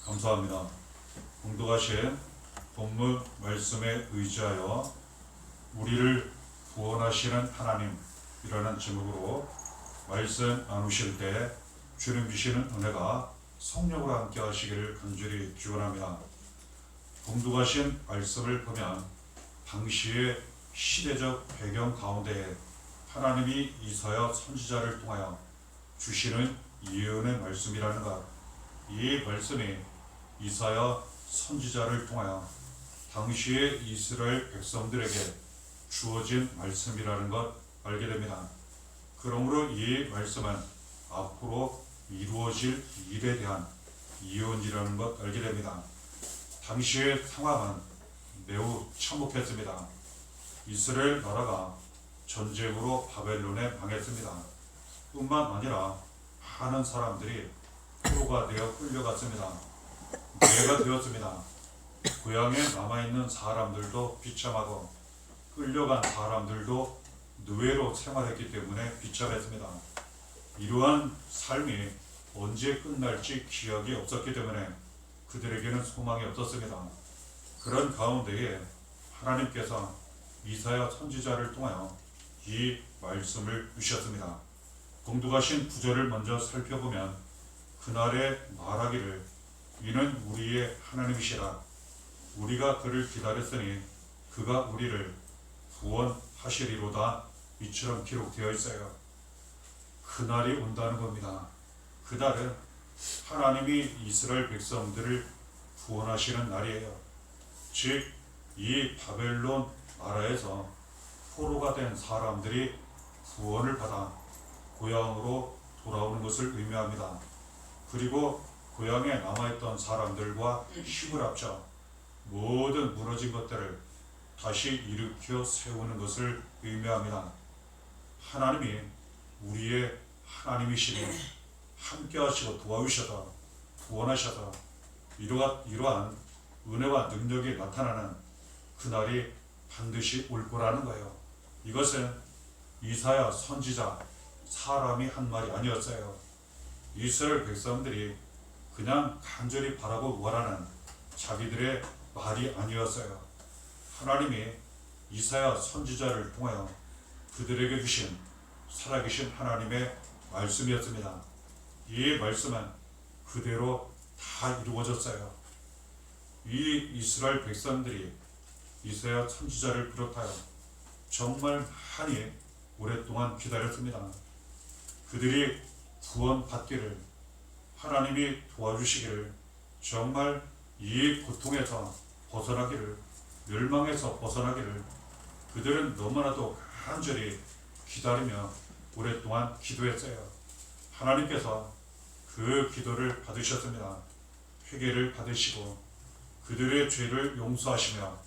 감사합니다. 공독하신 본문 말씀에 의지하여 우리를 구원하시는 하나님이라는 제목으로 말씀 나누실 때 주님 주시는 은혜가 성령으로 함께 하시기를 간절히 기원합니다. 공독하신 말씀을 보면 당시의 시대적 배경 가운데 하나님이 이사야 선지자를 통하여 주시는 예언의 말씀이라는 것, 이 말씀이 이사야 선지자를 통하여 당시의 이스라엘 백성들에게 주어진 말씀이라는 것 알게 됩니다. 그러므로 이 말씀은 앞으로 이루어질 일에 대한 예언이라는 것 알게 됩니다. 당시의 상황은 매우 참혹했습니다. 이스라엘 나라가 전쟁으로 바벨론에 망했습니다. 뿐만 아니라 많은 사람들이 포로가 되어 끌려갔습니다. 노예가 되었습니다. 고향에 남아있는 사람들도 비참하고 끌려간 사람들도 노예로 생활했기 때문에 비참했습니다. 이러한 삶이 언제 끝날지 기약이 없었기 때문에 그들에게는 소망이 없었습니다. 그런 가운데에 하나님께서 이사야 선지자를 통하여 이 말씀을 주셨습니다. 공독하신 구절을 먼저 살펴보면 그날에 말하기를 이는 우리의 하나님이시라. 우리가 그를 기다렸으니 그가 우리를 구원하시리로다. 이처럼 기록되어 있어요. 그날이 온다는 겁니다. 그날은 하나님이 이스라엘 백성들을 구원하시는 날이에요. 즉, 이 바벨론 나라에서 포로가 된 사람들이 구원을 받아 고향으로 돌아오는 것을 의미합니다. 그리고 고향에 남아있던 사람들과 힘을 합쳐 모든 무너진 것들을 다시 일으켜 세우는 것을 의미합니다. 하나님이 우리의 하나님이시니 함께 하시고 도와주셔서 구원하셔서 이러한 은혜와 능력이 나타나는 그날이 반드시 올 거라는 거예요. 이것은 이사야 선지자 사람이 한 말이 아니었어요. 이스라엘 백성들이 그냥 간절히 바라고 원하는 자기들의 말이 아니었어요. 하나님이 이사야 선지자를 통하여 그들에게 주신 살아계신 하나님의 말씀이었습니다. 이 말씀은 그대로 다 이루어졌어요. 이 이스라엘 백성들이 이사야 선지자를 비롯하여 정말 많이 오랫동안 기다렸습니다. 그들이 구원받기를, 하나님이 도와주시기를, 정말 이 고통에서 벗어나기를, 멸망에서 벗어나기를 그들은 너무나도 간절히 기다리며 오랫동안 기도했어요. 하나님께서 그 기도를 받으셨습니다. 회개를 받으시고 그들의 죄를 용서하시며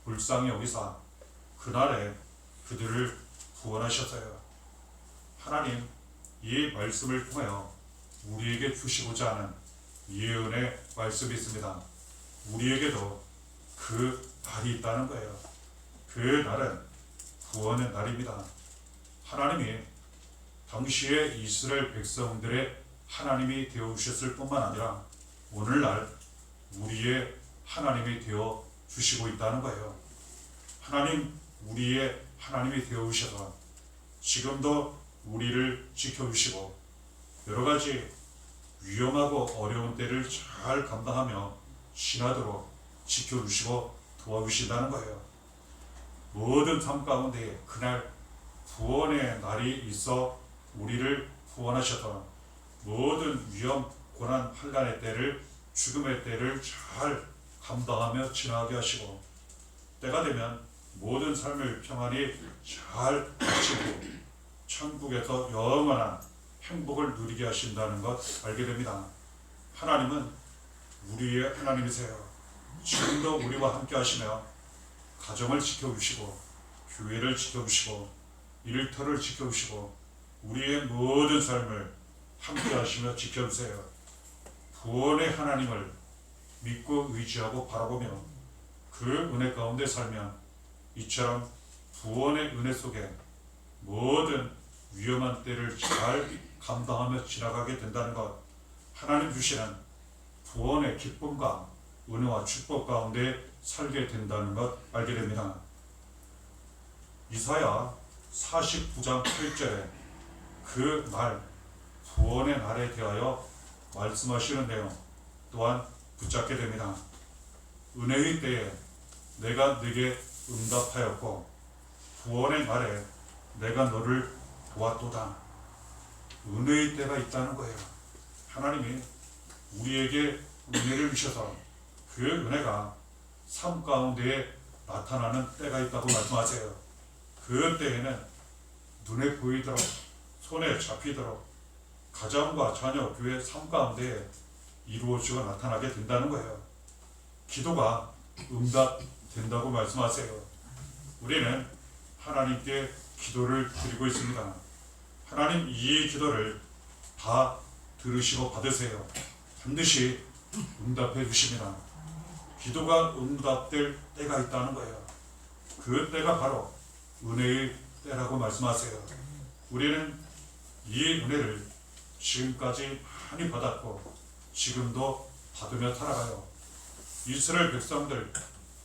불쌍히 여기사 그날에 그들을 구원하셨어요. 하나님 이 말씀을 통하여 우리에게 주시고자 하는 예언의 말씀이 있습니다. 우리에게도 그 날이 있다는 거예요. 그 날은 구원의 날입니다. 하나님이 당시에 이스라엘 백성들의 하나님이 되어주셨을 뿐만 아니라 오늘날 우리의 하나님이 되어 주시고 있다는 거예요. 하나님, 우리의 하나님이 되어주셔서 지금도 우리를 지켜주시고 여러가지 위험하고 어려운 때를 잘 감당하며 지나도록 지켜주시고 도와주신다는 거예요. 모든 삶 가운데 그날 구원의 날이 있어 우리를 구원하셔서 모든 위험, 고난, 환난의 때를, 죽음의 때를 잘 감당하며 지나게 하시고 때가 되면 모든 삶을 평안히 잘 마치고 천국에서 영원한 행복을 누리게 하신다는 것 알게 됩니다. 하나님은 우리의 하나님이세요. 지금도 우리와 함께 하시며 가정을 지켜주시고 교회를 지켜주시고 일터를 지켜주시고 우리의 모든 삶을 함께 하시며 지켜주세요. 구원의 하나님을 믿고 의지하고 바라보며 그 은혜 가운데 살면 이처럼 구원의 은혜 속에 모든 위험한 때를 잘 감당하며 지나가게 된다는 것, 하나님 주시는 구원의 기쁨과 은혜와 축복 가운데 살게 된다는 것 알게 됩니다. 이사야 49장 8절에 그 날, 구원의 날에 대하여 말씀하시는 내용 또한 붙잡게 됩니다. 은혜의 때에 내가 네게 응답하였고 구원의 날에 내가 너를 도왔도다. 은혜의 때가 있다는 거예요. 하나님이 우리에게 은혜를 주셔서 그 은혜가 삶 가운데에 나타나는 때가 있다고 말씀하세요. 그 때에는 눈에 보이도록 손에 잡히도록 가정과 자녀, 교회 삶 가운데 이루어지고 나타나게 된다는 거예요. 기도가 응답된다고 말씀하세요. 우리는 하나님께 기도를 드리고 있습니다. 하나님 이 기도를 다 들으시고 받으세요. 반드시 응답해 주십니다. 기도가 응답될 때가 있다는 거예요. 그 때가 바로 은혜의 때라고 말씀하세요. 우리는 이 은혜를 지금까지 많이 받았고 지금도 받으며 살아가요. 이스라엘 백성들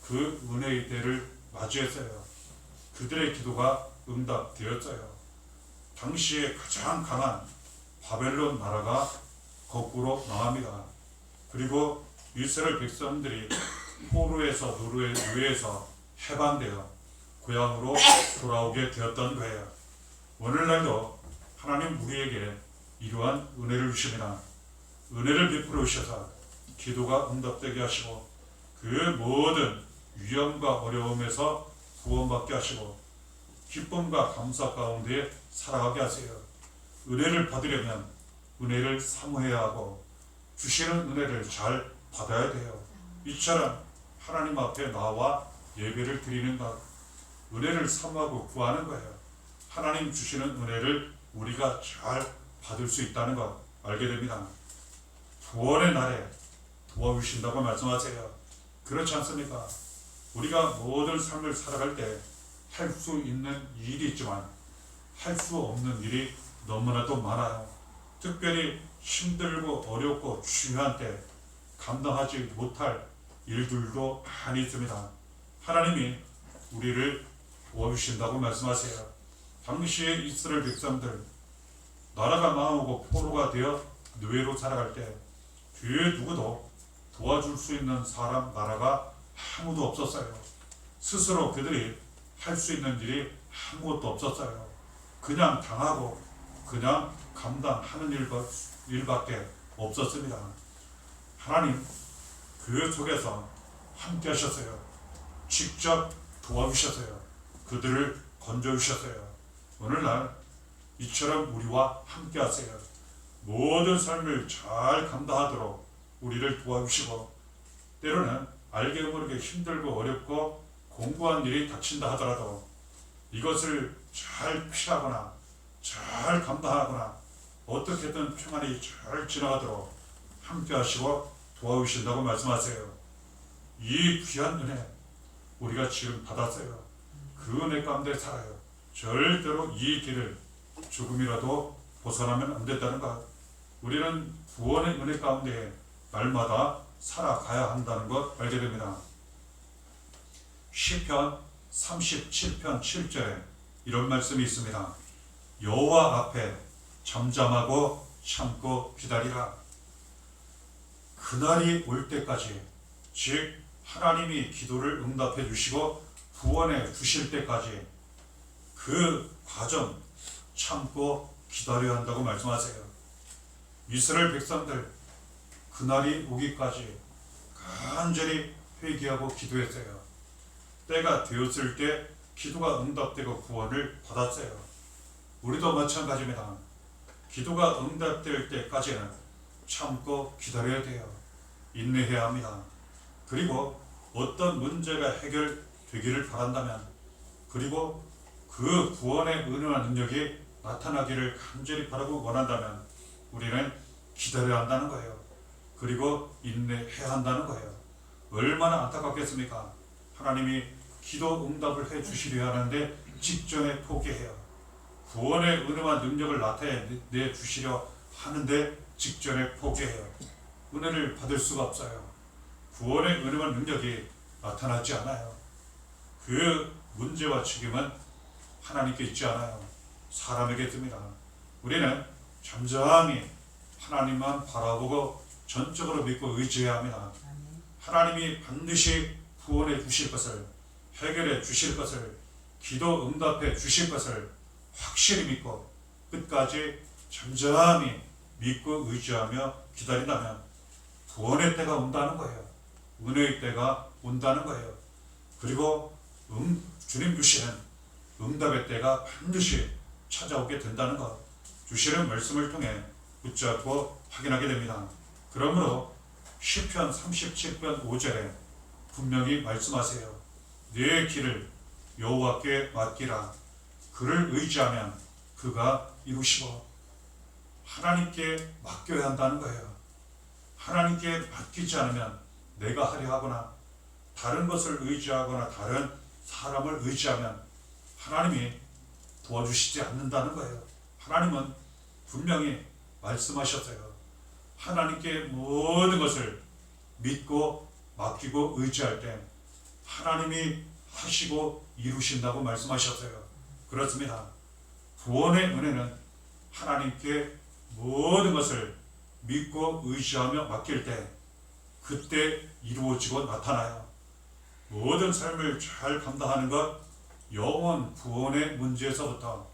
그 은혜의 때를 맞이했어요. 그들의 기도가 응답되었어요. 당시에 가장 강한 바벨론 나라가 거꾸로 망합니다. 그리고 이스라엘 백성들이 포로에서 노예에서 해방되어 고향으로 돌아오게 되었던 거예요. 오늘날도 하나님 우리에게 이러한 은혜를 주십니다. 은혜를 베풀어 주셔서 기도가 응답되게 하시고 그 모든 위험과 어려움에서 구원받게 하시고 기쁨과 감사 가운데 살아가게 하세요. 은혜를 받으려면 은혜를 사모해야 하고 주시는 은혜를 잘 받아야 돼요. 이처럼 하나님 앞에 나와 예배를 드리는 것, 은혜를 사모하고 구하는 거예요. 하나님 주시는 은혜를 우리가 잘 받을 수 있다는 것 알게 됩니다. 구원의 날에 도와주신다고 말씀하세요. 그렇지 않습니까? 우리가 모든 삶을 살아갈 때 할 수 있는 일이 있지만 할 수 없는 일이 너무나도 많아요. 특별히 힘들고 어렵고 중요한 때 감당하지 못할 일들도 많이 있습니다. 하나님이 우리를 도와주신다고 말씀하세요. 당시에 이스라엘 백성들 나라가 망하고 포로가 되어 노예로 살아갈 때 그 누구도 도와줄 수 있는 사람 나라가 아무도 없었어요. 스스로 그들이 할 수 있는 일이 아무것도 없었어요. 그냥 당하고 그냥 감당하는 일밖에 없었습니다. 하나님 그 속에서 함께 하셨어요. 직접 도와주셨어요. 그들을 건져주셨어요. 오늘날 이처럼 우리와 함께 하세요. 모든 삶을 잘 감당하도록 우리를 도와주시고 때로는 알게 모르게 힘들고 어렵고 공부한 일이 닥친다 하더라도 이것을 잘 피하거나 잘 감당하거나 어떻게든 평안히 잘 지나가도록 함께 하시고 도와주신다고 말씀하세요. 이 귀한 은혜 우리가 지금 받았어요. 그 은혜 가운데 살아요. 절대로 이 길을 조금이라도 벗어나면 안 된다는 것. 우리는 구원의 은혜 가운데 날마다 살아가야 한다는 것 알게 됩니다. 시편 37편 7절에 이런 말씀이 있습니다. 여호와 앞에 잠잠하고 참고 기다리라. 그날이 올 때까지, 즉 하나님이 기도를 응답해 주시고 구원해 주실 때까지 그 과정 참고 기다려야 한다고 말씀하세요. 이스라엘 백성들 그날이 오기까지 간절히 회개하고 기도했어요. 때가 되었을 때 기도가 응답되고 구원을 받았어요. 우리도 마찬가지입니다. 기도가 응답될 때까지는 참고 기다려야 돼요. 인내해야 합니다. 그리고 어떤 문제가 해결되기를 바란다면 그리고 그 구원의 은혜와 능력이 나타나기를 간절히 바라고 원한다면 우리는 기다려야 한다는 거예요. 그리고 인내해야 한다는 거예요. 얼마나 안타깝겠습니까? 하나님이 기도 응답을 해 주시려 하는데 직전에 포기해요. 구원의 은혜와 능력을 나타내 주시려 하는데 직전에 포기해요. 은혜를 받을 수가 없어요. 구원의 은혜와 능력이 나타나지 않아요. 그 문제와 책임은 하나님께 있지 않아요. 사람에게 있습니다. 우리는 잠잠히 하나님만 바라보고 전적으로 믿고 의지해야 합니다. 하나님이 반드시 구원해 주실 것을, 해결해 주실 것을, 기도 응답해 주실 것을 확실히 믿고 끝까지 잠잠히 믿고 의지하며 기다린다면 구원의 때가 온다는 거예요. 은혜의 때가 온다는 거예요. 그리고 주님 주시는 응답의 때가 반드시 찾아오게 된다는 것, 주시는 말씀을 통해 붙잡고 확인하게 됩니다. 그러므로 시편 37편 5절에 분명히 말씀하세요. 내 길을 여호와께 맡기라. 그를 의지하면 그가 이루시고. 하나님께 맡겨야 한다는 거예요. 하나님께 맡기지 않으면 내가 하려 하거나 다른 것을 의지하거나 다른 사람을 의지하면 하나님이 도와주시지 않는다는 거예요. 하나님은 분명히 말씀하셨어요. 하나님께 모든 것을 믿고 맡기고 의지할 때 하나님이 하시고 이루신다고 말씀하셨어요. 그렇습니다. 구원의 은혜는 하나님께 모든 것을 믿고 의지하며 맡길 때 그때 이루어지고 나타나요. 모든 삶을 잘 감당하는 것, 영원 구원의 문제에서부터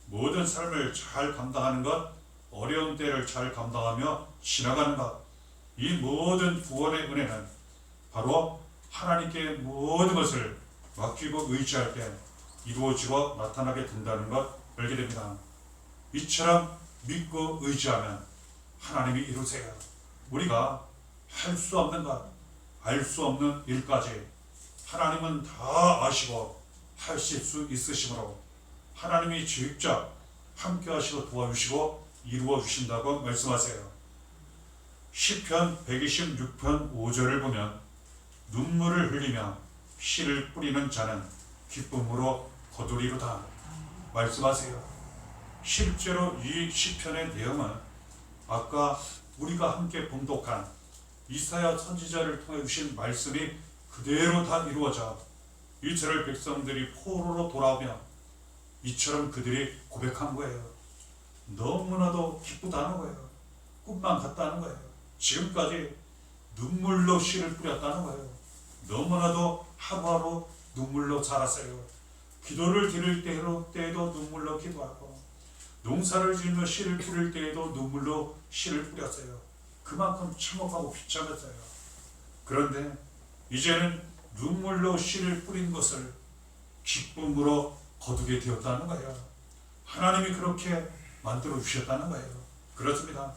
모든 삶을 잘 감당하는 것, 어려운 때를 잘 감당하며 지나가는 것, 이 모든 구원의 은혜는 바로 하나님께 모든 것을 맡기고 의지할 때 이루어지고 나타나게 된다는 것 알게 됩니다. 이처럼 믿고 의지하면 하나님이 이루세요. 우리가 할 수 없는 것, 알 수 없는 일까지 하나님은 다 아시고 하실 수 있으시므로 하나님이 직접 함께 하시고 도와주시고 이루어 주신다고 말씀하세요. 시편 126편 5절을 보면 눈물을 흘리며 씨를 뿌리는 자는 기쁨으로 거두리로다 말씀하세요. 실제로 이 시편의 내용은 아까 우리가 함께 봉독한 이사야 선지자를 통해 주신 말씀이 그대로 다 이루어져 이스라엘 백성들이 포로로 돌아오며 이처럼 그들이 고백한 거예요. 너무나도 기쁘다는 거예요. 꿈만 같다는 거예요. 지금까지 눈물로 씨를 뿌렸다는 거예요. 너무나도 하루하루 눈물로 자랐어요. 기도를 드릴 때에도 눈물로 기도하고 농사를 지으며 씨를 뿌릴 때에도 눈물로 씨를 뿌렸어요. 그만큼 참혹하고 비참했어요. 그런데 이제는 눈물로 씨를 뿌린 것을 기쁨으로 거두게 되었다는 거예요. 하나님이 그렇게 만들어 주셨다는 거예요. 그렇습니다.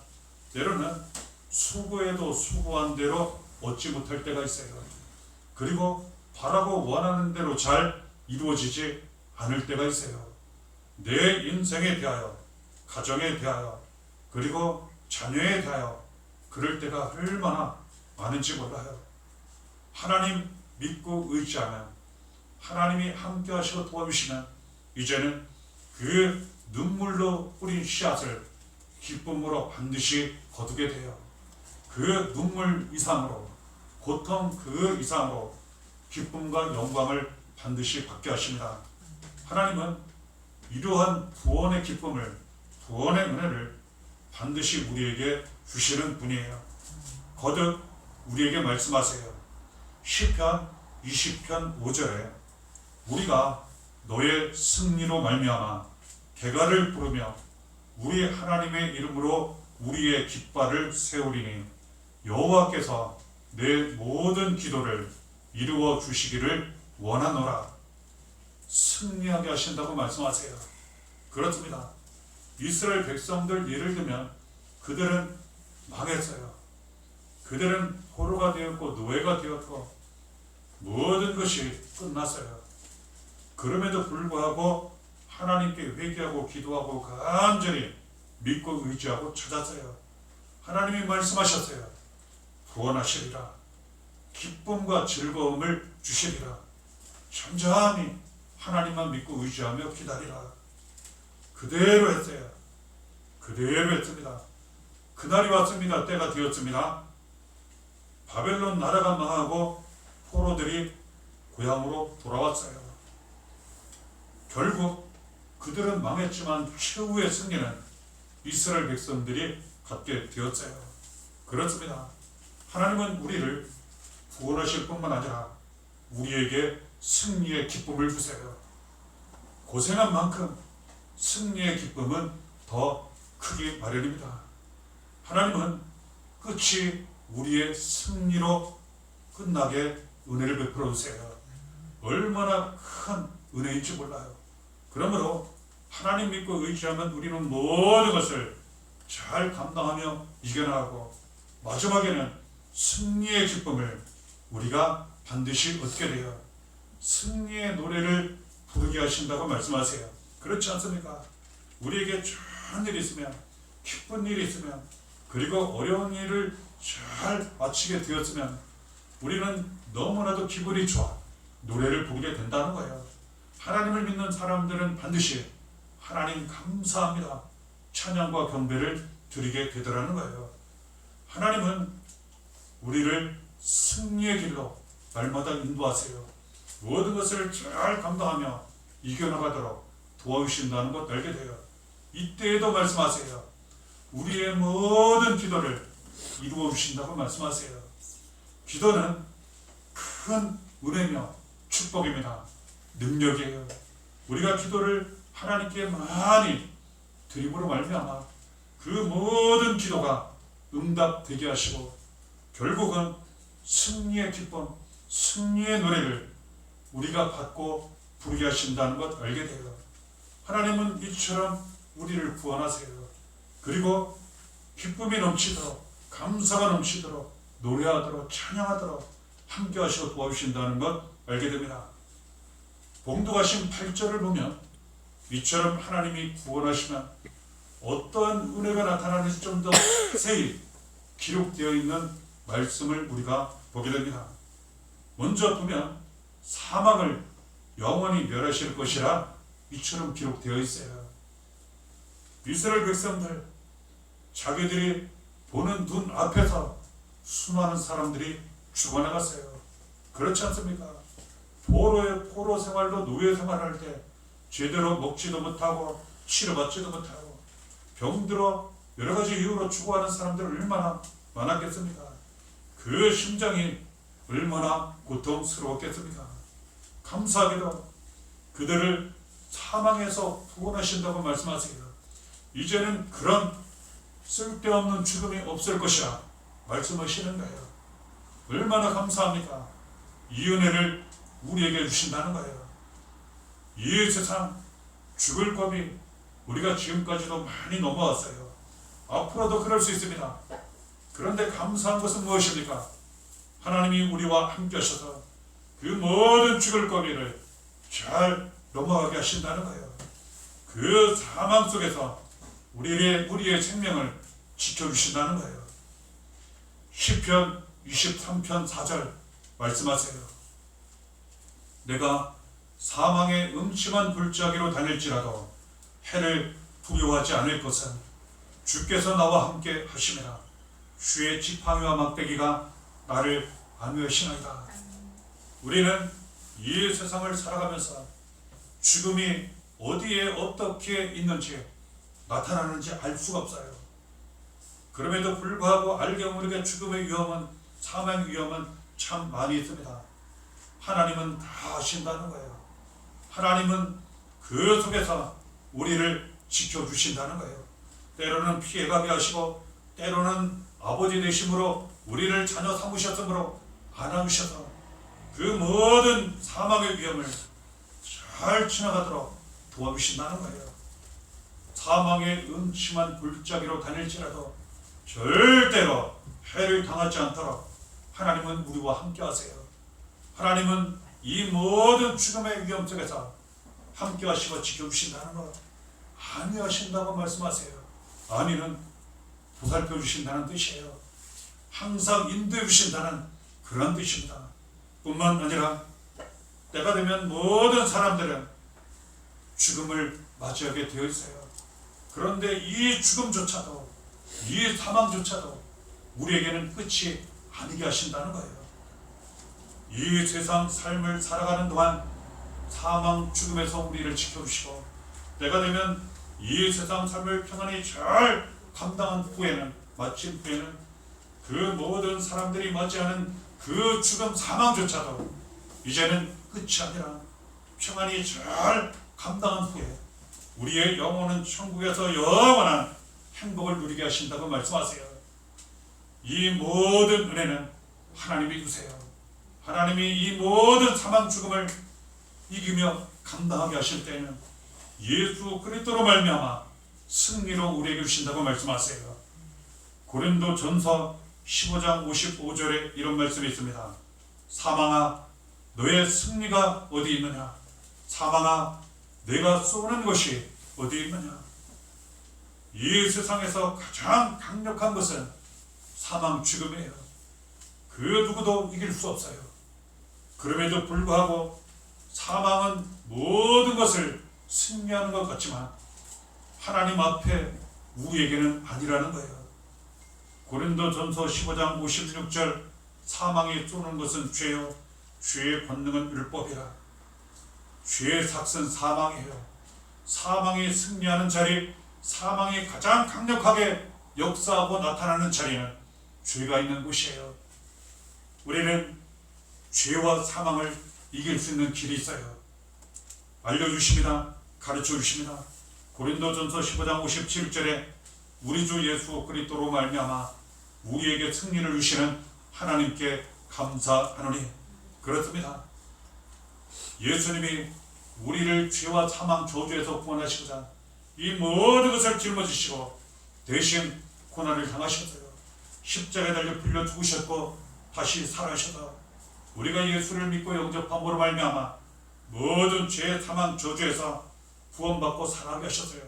때로는 수고해도 수고한 대로 얻지 못할 때가 있어요. 그리고 바라고 원하는 대로 잘 이루어지지 않을 때가 있어요. 내 인생에 대하여, 가정에 대하여, 그리고 자녀에 대하여 그럴 때가 얼마나 많은지 몰라요. 하나님 믿고 의지하면 하나님이 함께 하시고 도와주시면 이제는 그 눈물로 뿌린 씨앗을 기쁨으로 반드시 거두게 돼요. 그 눈물 이상으로, 고통 그 이상으로 기쁨과 영광을 반드시 받게 하십니다. 하나님은 이러한 구원의 기쁨을, 구원의 은혜를 반드시 우리에게 주시는 분이에요. 거듭 우리에게 말씀하세요. 시편 20편 5절에 우리가 너의 승리로 말미암아 개가를 부르며 우리 하나님의 이름으로 우리의 깃발을 세우리니 여호와께서 내 모든 기도를 이루어 주시기를 원하노라. 승리하게 하신다고 말씀하세요. 그렇습니다. 이스라엘 백성들 예를 들면 그들은 망했어요. 그들은 포로가 되었고 노예가 되었고 모든 것이 끝났어요. 그럼에도 불구하고 하나님께 회개하고 기도하고 간절히 믿고 의지하고 찾았어요. 하나님이 말씀하셨어요. 구원하시리라. 기쁨과 즐거움을 주시리라. 잠잠히 하나님만 믿고 의지하며 기다리라. 그대로 했어요. 그대로 했습니다. 그날이 왔습니다. 때가 되었습니다. 바벨론 나라가 망하고 포로들이 고향으로 돌아왔어요. 결국 그들은 망했지만 최후의 승리는 이스라엘 백성들이 갖게 되었어요. 그렇습니다. 하나님은 우리를 구원하실 뿐만 아니라 우리에게 승리의 기쁨을 주세요. 고생한 만큼 승리의 기쁨은 더 크기 마련입니다. 하나님은 끝이 우리의 승리로 끝나게 은혜를 베풀어 주세요. 얼마나 큰 은혜인지 몰라요. 그러므로 하나님 믿고 의지하면 우리는 모든 것을 잘 감당하며 이겨나가고 마지막에는 승리의 기쁨을 우리가 반드시 얻게 돼요. 승리의 노래를 부르게 하신다고 말씀하세요. 그렇지 않습니까? 우리에게 좋은 일이 있으면, 기쁜 일이 있으면, 그리고 어려운 일을 잘 마치게 되었으면 우리는 너무나도 기분이 좋아 노래를 부르게 된다는 거예요. 하나님을 믿는 사람들은 반드시 하나님 감사합니다, 찬양과 경배를 드리게 되더라는 거예요. 하나님은 우리를 승리의 길로 날마다 인도하세요. 모든 것을 잘 감당하며 이겨나가도록 도와주신다는 것 알게 돼요. 이때에도 말씀하세요. 우리의 모든 기도를 이루어 주신다고 말씀하세요. 기도는 큰 은혜며 축복입니다. 능력이에요. 우리가 기도를 하나님께 많이 드림으로 말미암아 그 모든 기도가 응답되게 하시고 결국은 승리의 기쁨, 승리의 노래를 우리가 받고 부르게 하신다는 것 알게 돼요. 하나님은 이처럼 우리를 구원하세요. 그리고 기쁨이 넘치도록, 감사가 넘치도록, 노래하도록, 찬양하도록 함께 하시고 도와주신다는 것 알게 됩니다. 봉독하신 8절을 보면 이처럼 하나님이 구원하시면 어떠한 은혜가 나타나는지 좀 더 세히 기록되어 있는 말씀을 우리가 보게 됩니다. 먼저 보면 사망을 영원히 멸하실 것이라 이처럼 기록되어 있어요. 이스라엘 백성들, 자기들이 보는 눈 앞에서 수많은 사람들이 죽어나갔어요. 그렇지 않습니까? 포로 생활로 노예 생활할 때 제대로 먹지도 못하고 치료받지도 못하고 병들어 여러 가지 이유로 죽어가는 사람들 얼마나 많았겠습니까? 그 심정이 얼마나 고통스러웠겠습니까? 감사하게도 그들을 사망에서 구원하신다고 말씀하세요. 이제는 그런 쓸데없는 죽음이 없을 것이라 말씀하시는 거예요. 얼마나 감사합니까? 이 은혜를 우리에게 주신다는 거예요. 이 세상 죽을 법이 우리가 지금까지도 많이 넘어왔어요. 앞으로도 그럴 수 있습니다. 그런데 감사한 것은 무엇입니까? 하나님이 우리와 함께 하셔서 그 모든 죽을 거미를 잘 넘어가게 하신다는 거예요. 그 사망 속에서 우리의 생명을 지켜주신다는 거예요. 시편 23편 4절 말씀하세요. 내가 사망의 음침한 불자기로 다닐지라도 해를 두려워하지 않을 것은 주께서 나와 함께 하심이라. 주의 지팡이와 막대기가 나를 안위하시나이다. 우리는 이 세상을 살아가면서 죽음이 어디에 어떻게 있는지 나타나는지 알 수가 없어요. 그럼에도 불구하고 알게 모르게 죽음의 위험은, 사망의 위험은 참 많이 있습니다. 하나님은 다 아신다는 거예요. 하나님은 그 속에서 우리를 지켜주신다는 거예요. 때로는 피해가게 하시고 때로는 아버지 되심으로 우리를 자녀 삼으셨으므로 안아주셔서 그 모든 사망의 위험을 잘 지나가도록 도와주신다는 거예요. 사망의 음침한 불자기로 다닐지라도 절대로 해를 당하지 않도록 하나님은 우리와 함께 하세요. 하나님은 이 모든 죽음의 위험 속에서 함께 하시고 지켜주신다는 것, 안위하신다고 말씀하세요. 안위는 보살펴 주신다는 뜻이에요. 항상 인도해 주신다는 그런 뜻입니다. 뿐만 아니라 때가 되면 모든 사람들은 죽음을 맞이하게 되어 있어요. 그런데 이 죽음조차도, 이 사망조차도 우리에게는 끝이 아니게 하신다는 거예요. 이 세상 삶을 살아가는 동안 사망 죽음에서 우리를 지켜주시고 때가 되면 이 세상 삶을 평안히 잘 감당한 후에는 마친 후에는 그 모든 사람들이 맞이하는 그 죽음 사망조차도 이제는 끝이 아니라 평안히 잘 감당한 후에 우리의 영혼은 천국에서 영원한 행복을 누리게 하신다고 말씀하세요. 이 모든 은혜는 하나님이 주세요. 하나님이 이 모든 사망 죽음을 이기며 감당하게 하실 때에는 예수 그리스도로 말미암아 승리로 우리에게 주신다고 말씀하세요. 고린도전서 15장 55절에 이런 말씀이 있습니다. 사망아 너의 승리가 어디 있느냐? 사망아 내가 쏘는 것이 어디 있느냐? 이 세상에서 가장 강력한 것은 사망 죽음이에요. 그 누구도 이길 수 없어요. 그럼에도 불구하고 사망은 모든 것을 승리하는 것 같지만 하나님 앞에 우리에게는 아니라는 거예요. 고린도전서 15장 56절 사망이 쏘는 것은 죄요 죄의 권능은 율법이라. 죄의 삭은 사망이에요. 사망이 승리하는 자리, 사망이 가장 강력하게 역사하고 나타나는 자리는 죄가 있는 곳이에요. 우리는 죄와 사망을 이길 수 있는 길이 있어요. 알려주십니다. 가르쳐 주십니다. 고린도전서 15장 57절에 우리 주 예수 그리스도로 말미암아 우리에게 승리를 주시는 하나님께 감사하노니. 그렇습니다. 예수님이 우리를 죄와 사망 저주에서 구원하시고자 이 모든 것을 짊어지시고 대신 고난을 당하셨어요. 십자가에 달려 빌려 죽으셨고 다시 살아셔서 우리가 예수를 믿고 영접함으로 말미암아 모든 죄, 사망, 저주에서 구원받고 살아가게 하셨어요.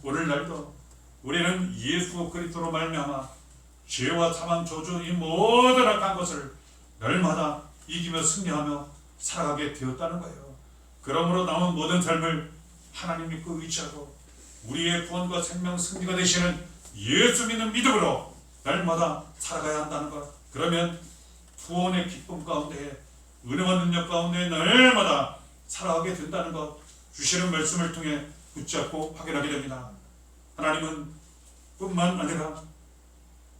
오늘날도 우리는 예수 그리스도로 말미암아 죄와 사망, 저주 이 모든 악한 것을 날마다 이기며 승리하며 살아가게 되었다는 거예요. 그러므로 남은 모든 삶을 하나님 믿고 의지하고 우리의 구원과 생명 승리가 되시는 예수 믿는 믿음으로 날마다 살아가야 한다는 것. 그러면 구원의 기쁨 가운데 은혜와 능력 가운데 날마다 살아가게 된다는 것 주시는 말씀을 통해 붙잡고 확인하게 됩니다. 하나님은 뿐만 아니라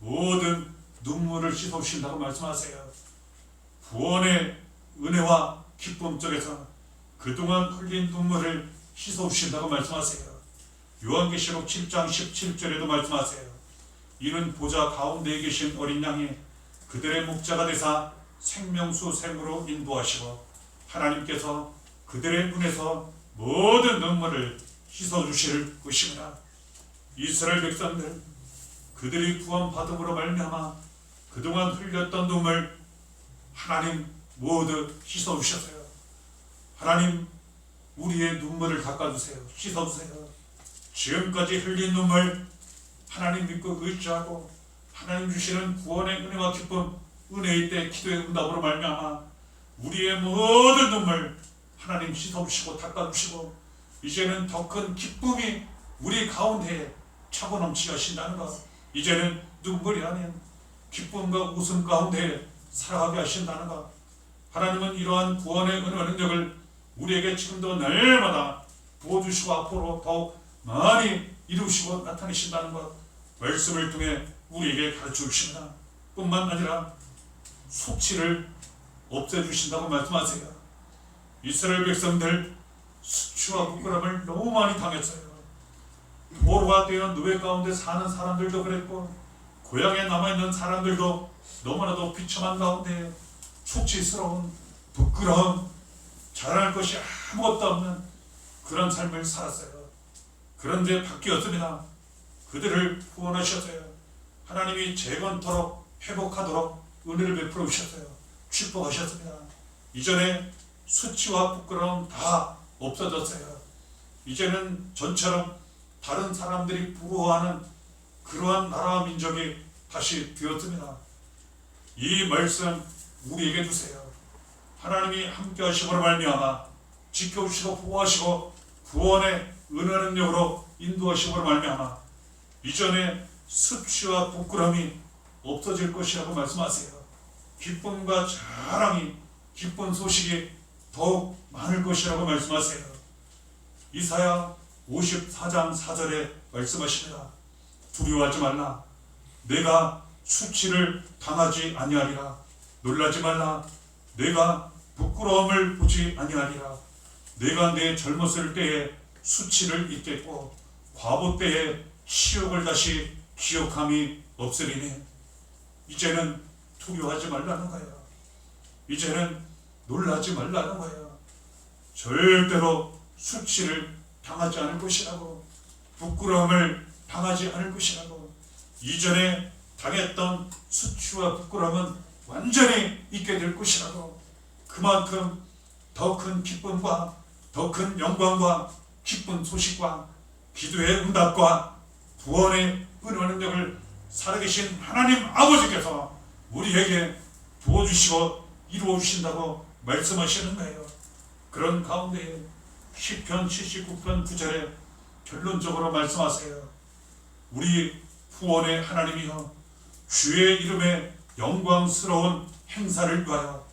모든 눈물을 씻어주신다고 말씀하세요. 구원의 은혜와 기쁨 속에서 그동안 흘린 눈물을 씻어주신다고 말씀하세요. 요한계시록 7장 17절에도 말씀하세요. 이는 보좌 가운데에 계신 어린 양이 그들의 목자가 되사 생명수 샘으로 인도하시고 하나님께서 그들의 눈에서 모든 눈물을 씻어주실 것입니다. 이스라엘 백성들 그들이 구원받음으로 말미암아 그동안 흘렸던 눈물 하나님 모두 씻어주셨어요. 하나님 우리의 눈물을 닦아주세요. 씻어주세요. 지금까지 흘린 눈물 하나님 믿고 의지하고 하나님 주시는 구원의 은혜와 기쁨 은혜의 때 기도의 응답으로 말미암아 우리의 모든 눈물 하나님 씻어주시고 닦아주시고 이제는 더 큰 기쁨이 우리 가운데에 차고 넘치게 하신다는 것. 이제는 눈물이 아닌 기쁨과 웃음 가운데 살아가게 하신다는 것. 하나님은 이러한 구원의 은혜와 능력을 우리에게 지금도 날마다 부어주시고 앞으로 더욱 많이 이루시고 나타내신다는 것 말씀을 통해 우리에게 가르쳐 주십니다. 뿐만 아니라 수치를 없애주신다고 말씀하세요. 이스라엘 백성들 수치와 부끄러움을 너무 많이 당했어요. 포로가 되어 노예 가운데 사는 사람들도 그랬고 고향에 남아있는 사람들도 너무나도 비참한 가운데 수치스러운 부끄러움 자랑할 것이 아무것도 없는 그런 삶을 살았어요. 그런데 바뀌었습니다. 그들을 구원하셨어요. 하나님이 재건토록 회복하도록 은혜를 베풀어 주셨어요. 축복하셨습니다. 이전에 수치와 부끄러움 다 없어졌어요. 이제는 전처럼 다른 사람들이 부러워하는 그러한 나라와 민족이 다시 되었습니다. 이 말씀 우리에게 주세요. 하나님이 함께 하심으로 말미암아 지켜주시고 보호하시고 구원의 은혜 능력으로 인도하심으로 말미암아 이전에 수치와 부끄러움이 없어질 것이라고 말씀하세요. 기쁨과 자랑이, 기쁜 소식이 더욱 많을 것이라고 말씀하세요. 이사야 54장 4절에 말씀하십니다. 두려워하지 말라. 내가 수치를 당하지 아니하리라. 놀라지 말라. 내가 부끄러움을 보지 아니하리라. 내가 내 젊었을 때에 수치를 잊겠고 과부 때에 치욕을 다시 기억함이 없으리니. 이제는 두려워하지 말라는 거예요. 이제는 놀라지 말라는 거예요. 절대로 수치를 당하지 않을 것이라고, 부끄러움을 당하지 않을 것이라고. 이전에 당했던 수치와 부끄러움은 완전히 잊게 될 것이라고. 그만큼 더 큰 기쁨과 더 큰 영광과 기쁜 소식과 기도의 응답과 구원의 은혜와 능력을 살아계신 하나님 아버지께서 우리에게 부어주시고 이루어주신다고 말씀하시는 거예요. 그런 가운데 시편 79편 9절에 결론적으로 말씀하세요. 우리 구원의 하나님이여, 주의 이름의 영광스러운 행사를 위하여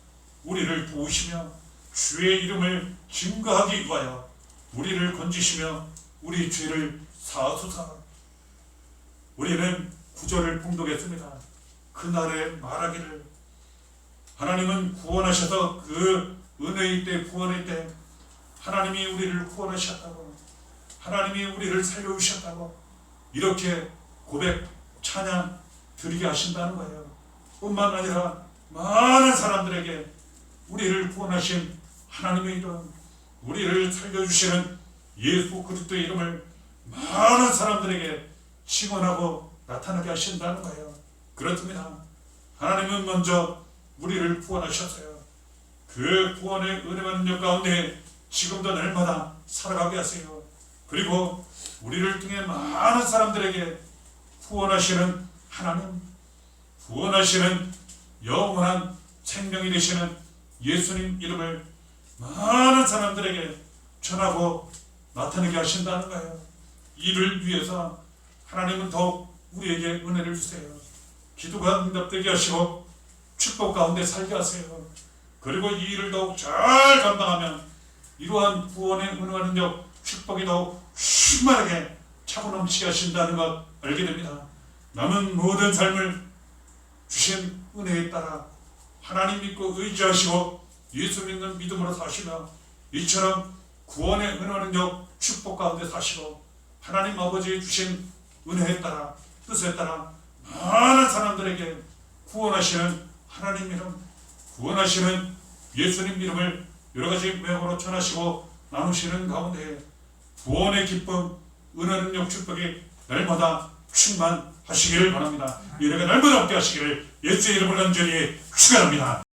우리를 도우시며 주의 이름을 증거하기 위하여 우리를 건지시며 우리 죄를 사하소서. 우리는 구절을 봉독했습니다. 그날에 말하기를, 하나님은 구원하셔서 그 은혜의 때, 구원의 때 하나님이 우리를 구원하셨다고, 하나님이 우리를 살려주셨다고 이렇게 고백, 찬양 드리게 하신다는 거예요. 뿐만 아니라 많은 사람들에게 우리를 구원하신 하나님의 이름, 우리를 살려주시는 예수 그리스도의 이름을 많은 사람들에게 증언하고 나타나게 하신다는 거예요. 그렇습니다. 하나님은 먼저 우리를 구원하셨어요. 그 구원의 은혜와 능력 가운데 지금도 날마다 살아가게 하세요. 그리고 우리를 통해 많은 사람들에게 구원하시는 하나님, 구원하시는 영원한 생명이 되시는 예수님 이름을 많은 사람들에게 전하고 나타내게 하신다는 거예요. 이를 위해서 하나님은 더욱 우리에게 은혜를 주세요. 기도가 응답되게 하시고 축복 가운데 살게 하세요. 그리고 이 일을 더욱 잘 감당하면 이러한 구원의 은혜와 능력, 축복이 더욱 충만하게 차고 넘치게 하신다는 것 알게 됩니다. 남은 모든 삶을 주신 은혜에 따라 하나님 믿고 의지하시고 예수 믿는 믿음으로 사시며 이처럼 구원의 은혜와 능력, 축복 가운데 사시고 하나님 아버지 주신 은혜에 따라, 뜻에 따라 많은 사람들에게 구원하시는 하나님 이름, 구원하시는 예수님 이름을 여러 가지 모양으로 전하시고 나누시는 가운데 구원의 기쁨, 은혜, 능력, 축복이 날마다 충만하시기를 바랍니다. 이 은혜가 날마다 함께 하시기를 예수의 이름으로 간절히 축원합니다.